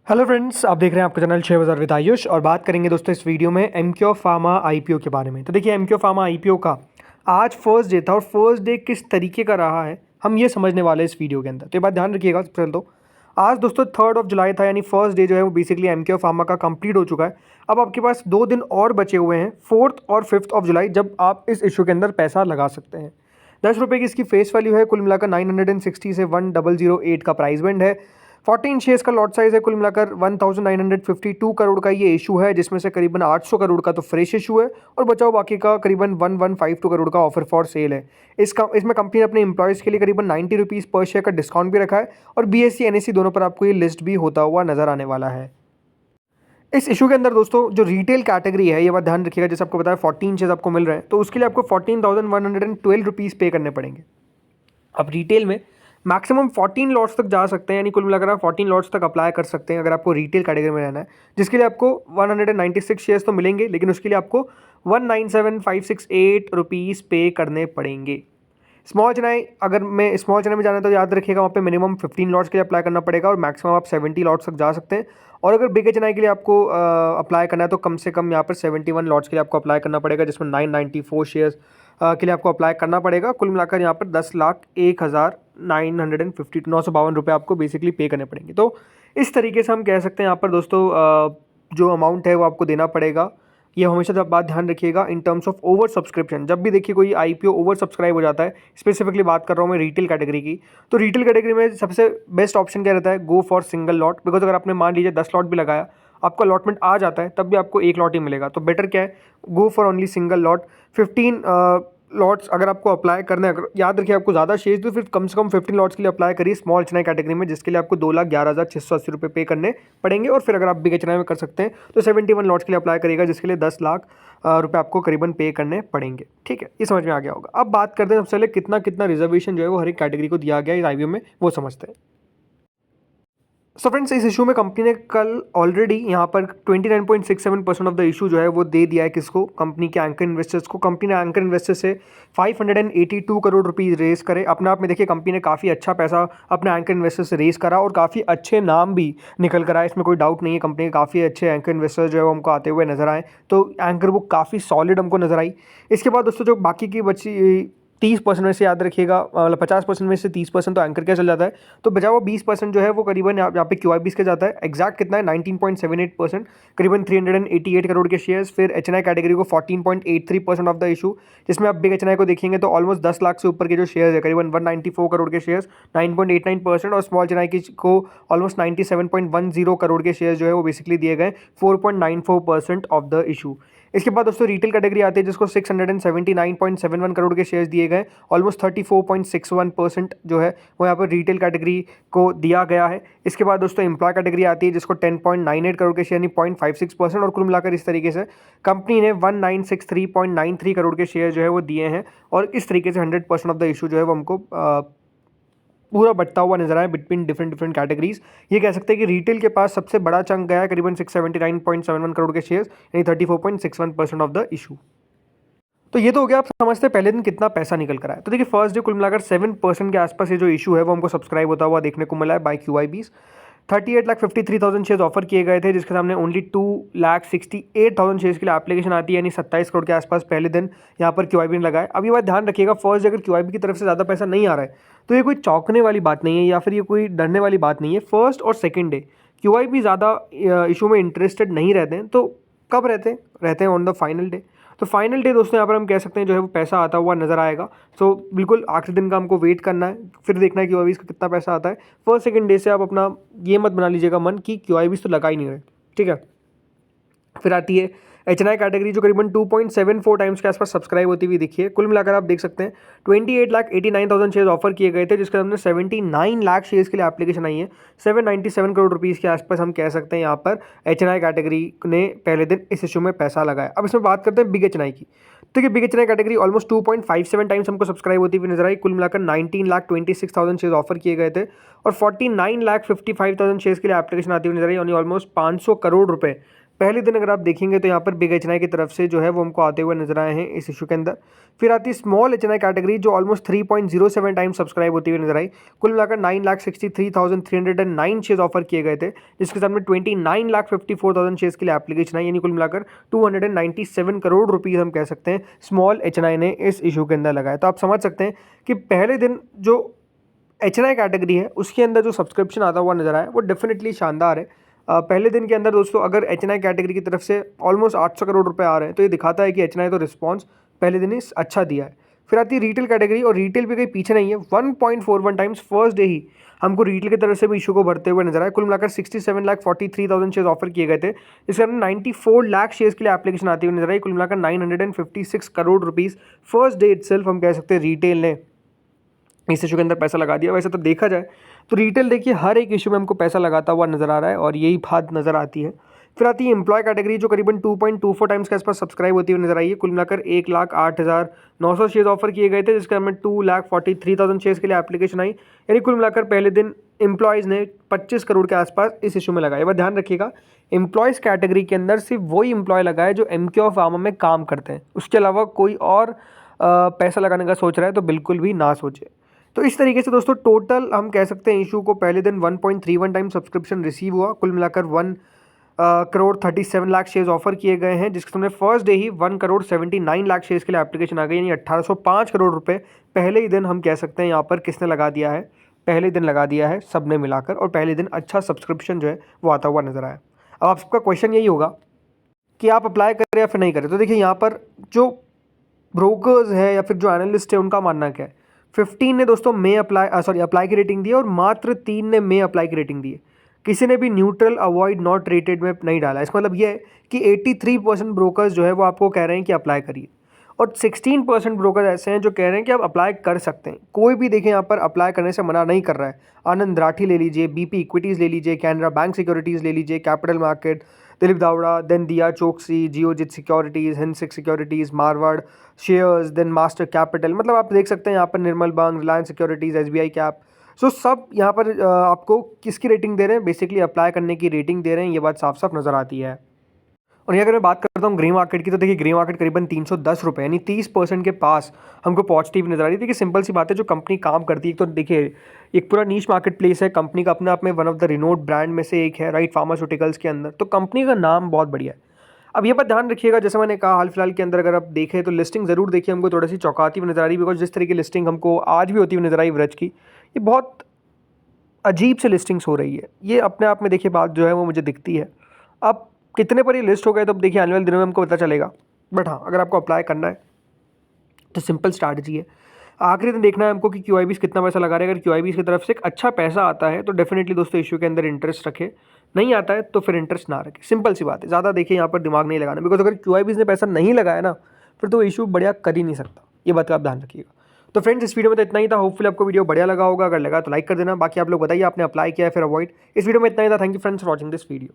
Hello friends, आप देख रहे हैं आपका चैनल शेयर बाजार विद आयुष और बात करेंगे दोस्तों इस वीडियो में एमक्योर फार्मा आईपीओ के बारे में। तो देखिए एमक्योर फार्मा आईपीओ का आज फर्स्ट डे था और फर्स्ट डे किस तरीके का रहा है हम ये समझने वाले हैं इस वीडियो के अंदर। तो ये बात ध्यान रखिएगा। चल तो आज दोस्तों 3 जुलाई था, यानी फर्स्ट डे जो है वो बेसिकली एमक्योर फार्मा का कंप्लीट हो चुका है। अब आपके पास 2 दिन और बचे हुए हैं, 4 और 5 जुलाई, जब आप इस इशू के अंदर पैसा लगा सकते हैं। 10 रुपये की इसकी फेस वैल्यू है, कुल मिलाकर 960 से 1008 का प्राइस बैंड है। 14 शेयर्स का लॉट साइज है, कुल मिलाकर 1952 करोड़ का ये इशू है, जिसमें से करीबन 800 करोड़ का तो फ्रेश इशू है और बचाओ बाकी का करीबन 1152 करोड़ का ऑफर फॉर सेल है। इसमें कंपनी ने अपने एम्प्लॉयज़ के लिए करीबन 90 रुपीज़ पर शेयर का डिस्काउंट भी रखा है और बीएससी एनएससी दोनों पर आपको ये लिस्ट भी होता हुआ नजर आने वाला है। इस इशू के अंदर दोस्तों जो रिटेल कैटेगरी है, ये बात ध्यान रखिएगा, जैसे आपको बताया 14 शेयर्स आपको मिल रहे हैं, तो उसके लिए आपको 14,112 रुपीज़ पे करने पड़ेंगे। अब रिटेल में मैक्सिमम 14 लॉट्स तक जा सकते हैं, यानी कुल मिलाकर आप 14 लॉट्स तक अप्लाई कर सकते हैं अगर आपको रिटेल कैटेगरी में रहना है, जिसके लिए आपको 196 शेयर्स तो मिलेंगे, लेकिन उसके लिए आपको 197,568 रुपीज़ पे करने पड़ेंगे। स्मॉल चेन्नई, अगर मैं स्मॉल चेन्नई में जाना है तो याद रखिएगा वहाँ पे मिनिमम 15 लॉट्स के लिए अप्लाई करना पड़ेगा और मैक्सिमम आप 70 लॉट्स तक जा सकते हैं। और अगर बिग चेन्नई के लिए आपको अप्लाई करना है तो कम से कम यहाँ पर 71 लॉट्स के लिए आपको अप्लाई करना पड़ेगा, जिसमें 994 शेयर्स के लिए आपको अप्लाई करना पड़ेगा। कुल मिलाकर यहाँ पर 10,01,952 रुपये आपको बेसिकली पे करने पड़ेंगे। तो इस तरीके से हम कह सकते हैं यहाँ पर दोस्तों जो अमाउंट है वो आपको देना पड़ेगा। ये हमेशा जब बात ध्यान रखिएगा in terms of over subscription. जब भी देखिए कोई आईपीओ ओवर सब्सक्राइब हो जाता है, स्पेसिफिकली बात कर रहा हूँ मैं रिटेल कैटेगरी की, तो रिटेल कैटेगरी में सबसे बेस्ट ऑप्शन क्या रहता है, go for single lot. Because अगर आपने मान लीजिए 10 लॉट भी लगाया, आपका अलॉटमेंट आ जाता है, तब भी आपको एक लॉट ही मिलेगा। तो बेटर क्या है, go for only single lot. 15 lots अगर आपको अप्लाई करना है, अगर याद रखिए आपको ज़्यादा शेयर्स तो फिर कम से कम 15 लॉट्स के लिए अप्लाई करिए स्मॉल चेन्नई कैटेगरी में, जिसके लिए आपको 2,11,680 रुपये पे करने पड़ेंगे। और फिर अगर आप बिग चेन्नई में कर सकते हैं तो 71 लॉट्स के लिए अप्लाई करिएगा, जिसके लिए 10 लाख रुपये आपको करीबन पे करने पड़ेंगे। ठीक है, ये समझ में आ गया होगा। अब बात करते हैं सबसे पहले कितना कितना रिजर्वेशन जो है वो हर एक कैटेगरी को दिया गया है इस आईपीओ में, वो समझते हैं। सो फ्रेंड्स, इस इशू में कंपनी ने कल ऑलरेडी यहाँ पर 29.67% ऑफ द इशू जो है वो दे दिया है किसको, कंपनी के एंकर इन्वेस्टर्स को। कंपनी ने एंकर इन्वेस्टर्स से 582 करोड़ रुपीज़ रेस करे। अपने आप में देखिए कंपनी ने काफ़ी अच्छा पैसा अपने एंकर इन्वेस्टर्स से रेस करा और काफ़ी अच्छे नाम भी निकल कर आए, इसमें कोई डाउट नहीं है। कंपनी के काफ़ी अच्छे एंकर इन्वेस्टर्स जो है वो हमको आते हुए नजर आए, तो एंकर बुक काफ़ी सॉलिड हमको नजर आई। इसके बाद दोस्तों जो बाकी की बची 30% में से याद रखिएगा, मतलब 50% में से 30% तो एंकर क्या चल जाता है, तो बचा हुआ 20% जो है वो करीबन यहाँ पे क्यूआईबीस के जाता है। एग्जैक्ट कितना है, 19.78%, करीबन 388 करोड़ के शेयर्स। फिर एचएनआई कैटेगरी को 14.83% ऑफ द इशू, जिसमें आप बिग एचएनआई को देखेंगे तो ऑलमोस्ट 10 लाख से ऊपर के जो शेयर्स है, करीबन 194 करोड़ के शेयर्स, 9.89%। और स्मॉल चेन्नई को ऑलमोस्ट 97.10 करोड़ के शेयर्स जो है वो बेसिकली दिए गए, 4.94% ऑफ द इशू। इसके बाद दोस्तों रिटेल कैटेगरी आती है, जिसको 679.71 करोड़ के शेयर्स दिए गए, ऑलमोस्ट 34.61% जो है वो यहाँ पर रिटेल कैटेगरी को दिया गया है। इसके बाद दोस्तों एम्प्लॉय कैटेगरी आती है, जिसको 10.98 करोड़ के शेयर यानी 0.56%, और कुल मिलाकर इस तरीके से कंपनी ने 1963.93 करोड़ के शेयर जो है वो दिए हैं। और इस तरीके से 100% ऑफ द इशू जो है वो हमको पूरा बढ़ता हुआ नजर आया बिटवीन डिफरेंट कैटेगरीज। ये कह सकते हैं कि रिटेल के पास सबसे बड़ा चंक गया है, करीबन 679.71 करोड़ के शेयर्स यानी 34.61% ऑफ द इशू। तो ये तो हो गया, आप समझते हैं पहले दिन कितना पैसा निकल कर आया। तो देखिए फर्स्ट डे कुल मिलाकर 7% के आसपास ये जो इशू है वो हमको सब्सक्राइब होता हुआ देखने को मिला है बाय क्यूआईबीस। 38,53,000 शेयर्स ऑफर किए गए थे, जिसके सामने ओनली 2,68,000 शेयर्स के लिए एप्लीकेशन आती है, यानी 27 करोड़ के आसपास पहले दिन यहाँ पर क्यूआईबी ने लगाए। अब ये बात ध्यान रखिएगा, फर्स्ट डे अगर क्यूआईबी की तरफ से ज़्यादा पैसा नहीं आ रहा है तो ये कोई चौंकने वाली बात नहीं है या फिर ये कोई डरने वाली बात नहीं है। फर्स्ट और सेकेंड डे क्यूआईबी ज़्यादा इशू में इंटरेस्टेड नहीं रहते हैं, तो कब रहते हैं ऑन द फाइनल डे। तो फाइनल डे दोस्तों यहाँ पर हम कह सकते हैं जो है वो पैसा आता हुआ नजर आएगा। सो बिल्कुल आखिरी दिन का हमको वेट करना है, फिर देखना है क्यूआईबीस का कितना पैसा आता है। फर्स्ट सेकंड डे से आप अपना ये मत बना लीजिएगा मन कि क्यूआईबीस तो लगा ही नहीं रहे, ठीक है। फिर आती है एचएनआई कैटेगरी, जो करीबन 2.74 टाइम्स के आसपास सब्सक्राइब होती हुई दिखी है। कुल मिलाकर आप देख सकते हैं 28,89,000 शेयर्स ऑफर किए गए थे, जिसके हमने 79 लाख शेयर्स के लिए एप्लीकेशन आई है। 797 करोड़ रुपीज़ के आसपास हम कह सकते हैं यहाँ पर एचएनआई कैटेगरी ने पहले दिन इस इशू में पैसा लगाया। अब इसमें बात करते हैं बिग एचएनआई की। तो ये big HNI category almost 2.57 times हमको सब्सक्राइब होती हुई नजर आई। कुल मिलाकर 19,26,000 शेयर्स ऑफर किए गए थे और 49,55,000 शेयर्स के लिए एप्लीकेशन आती हुई नजर आई, यानी ऑलमोस्ट 500 करोड़ रुपए पहले दिन अगर आप देखेंगे तो यहाँ पर बिग एच की तरफ से जो है वो हमको आते हुए नजर आए हैं इस इशू के अंदर। फिर आती है स्मॉल एच कैटेगरी जो ऑलमोस्ट 3.07 टाइम्स सब्सक्राइब होती हुई नजर आई। कुल मिलाकर 9,63,309 शेयर्स ऑफर किए गए थे, जिसके सामने 29,54,000 शेयर्स के लिए एप्लीकेशन आई, यानी कुल मिलाकर 297 करोड़ रुपीज़ हम कह सकते हैं स्मॉल एच ने इस इशू के अंदर लगाया। तो आप समझ सकते हैं कि पहले दिन जो एच कैटेगरी है उसके अंदर जो सब्सक्रिप्शन आता हुआ नजर आया वो डेफिनेटली शानदार है। पहले दिन के अंदर दोस्तों अगर एच कैटेगरी की तरफ से ऑलमोस्ट 800 करोड़ रुपए आ रहे हैं तो ये दिखाता है कि एच तो रिस्पॉन्स पहले दिन ही अच्छा दिया है। फिर आती है रिटेल कैटेगरी, और रिटेल भी कहीं पीछे नहीं है। 1.41 टाइम्स फर्स्ट डे ही हमको रिटेल की तरफ से भी इशू को भरते हुए नजर आया। कुल मिलाकर 67,43,000 शेयर्स ऑफर किए गए थे, इसके अंदर 94 लाख शेयर्स के लिए एप्लीकेशन आती हुई नजर आई। कुल मिलाकर 956 crore rupees first day itself हम कह सकते हैं रिटेल ने इस इशू के अंदर पैसा लगा दिया। वैसे तो देखा जाए तो रिटेल देखिए हर एक इशू में हमको पैसा लगाता हुआ नजर आ रहा है और यही बात नजर आती है। फिर आती है एम्प्लॉय कैटेगरी जो करीबन 2.24 टाइम्स के आसपास सब्सक्राइब होती हुई नजर आई है। कुल मिलाकर 1,08,900 शेयर्स ऑफर किए गए थे, जिसके अंदर 2,43,000 शेयर्स के लिए एप्लीकेशन आई, यानी कुल मिलाकर पहले दिन एम्प्लॉयज़ ने 25 करोड़ के आसपास इस इशू में लगाया। बस ध्यान रखिएगा एम्प्लॉयज़ कैटेगरी के अंदर सिर्फ वही एम्प्लॉय लगाए जो एमक्यू फार्मा में काम करते हैं, उसके अलावा कोई और पैसा लगाने का सोच रहा है तो बिल्कुल भी ना सोचे। तो इस तरीके से दोस्तों टोटल हम कह सकते हैं इशू को पहले दिन 1.31 टाइम सब्सक्रिप्शन रिसीव हुआ। कुल मिलाकर 1,37 लाख शेयर्स ऑफर किए गए हैं, जिसके सामने फर्स्ट डे ही 1,79 लाख शेयर्स के लिए एप्लीकेशन आ गई, यानी 1,805 करोड़ रुपए पहले ही दिन हम कह सकते हैं यहाँ पर किसने लगा दिया है, पहले दिन लगा दिया है सबने मिलाकर, और पहले दिन अच्छा सब्सक्रिप्शन जो है वो आता हुआ नजर आया। अब आप सबका क्वेश्चन यही होगा कि आप अप्लाई करें या फिर नहीं करें। तो देखिए यहाँ पर जो ब्रोकर्स है या फिर जो एनालिस्ट है उनका मानना क्या है। 15 ने दोस्तों अप्लाई की रेटिंग दी है और मात्र 3 ने मे अप्लाई की रेटिंग दी है। किसी ने भी न्यूट्रल, अवॉइड, नॉट रेटेड में नहीं डाला। इसका मतलब ये है कि 83% ब्रोकर्स जो है वो आपको कह रहे हैं कि अप्लाई करिए, और 16% ब्रोकर ऐसे हैं जो कह रहे हैं कि आप अप्लाई कर सकते हैं। कोई भी देखें यहाँ पर अप्लाई करने से मना नहीं कर रहा है। आनंद राठी ले लीजिए, बीपी इक्विटीज़ ले लीजिए, कैनरा बैंक सिक्योरिटीज़ ले लीजिए, capital market, Dilip Dawda, then Diya Choksi, Geojit securities, हिंसिक securities, Marwar shares, then master capital, मतलब आप देख सकते हैं यहाँ पर Nirmal bank, Reliance securities, SBI cap. So सब यहाँ पर आपको किसकी रेटिंग दे रहे हैं, बेसिकली अप्लाई करने की रेटिंग दे रहे हैं, ये बात साफ साफ नज़र आती है। और ये अगर मैं बात करता हूँ ग्रे मार्केट की, तो देखिए ग्रे मार्केट करीबन 310 रुपये यानी 30% के पास हमको पहुँचती हुई नजर आ रही है। देखिए सिंपल सी बात है, जो कंपनी काम करती है तो देखिए एक पूरा नीश मार्केट प्लेस है, कंपनी का अपने आप में one of the renowned brand में से एक है, राइट, फार्मास्यूटिकल्स के अंदर, तो कंपनी का नाम बहुत बढ़िया है। अब ये बात ध्यान रखिएगा, जैसे मैंने कहा हाल फिलहाल के अंदर अगर आप देखें तो लिस्टिंग ज़रूर देखिए, हमको थोड़ी सी चौंकाती हुई नजर आ रही है, बिकॉज जिस तरीके की लिस्टिंग हमको आज भी होती हुई नजर आई व्रज की, ये बहुत अजीब से लिस्टिंग्स हो रही है। ये अपने आप में देखिए बात जो है वो मुझे दिखती है। अब कितने पर ये लिस्ट हो गए तो अब देखिए आने वाले दिनों में हमको पता चलेगा। बट हाँ, अगर आपको अप्लाई करना है तो सिंपल स्ट्रैटेजी है, आखिरी दिन देखना है हमको कि QIBs कितना पैसा लगा रहे हैं। अगर QIBs की तरफ से एक अच्छा पैसा आता है तो डेफिनेटली दोस्तों इशू के अंदर इंटरेस्ट रखे, नहीं आता है तो फिर इंटरेस्ट ना रखे। सिंपल सी बात है, ज़्यादा देखिए यहाँ पर दिमाग नहीं लगाना, बिकॉज अगर QIBs ने पैसा नहीं लगाया ना फिर तो इशू बढ़िया कर ही नहीं सकता। ये बात का आप ध्यान रखिएगा। तो फ्रेंड्स इस वीडियो में तो इतना ही था, होपफुली आपको वीडियो बढ़िया लगा होगा। अगर लगा तो लाइक कर देना, बाकी आप लोग बताइए आपने अप्लाई किया है फिर अवॉइड। इस वीडियो में इतना ही था। Thank you friends for watching this video.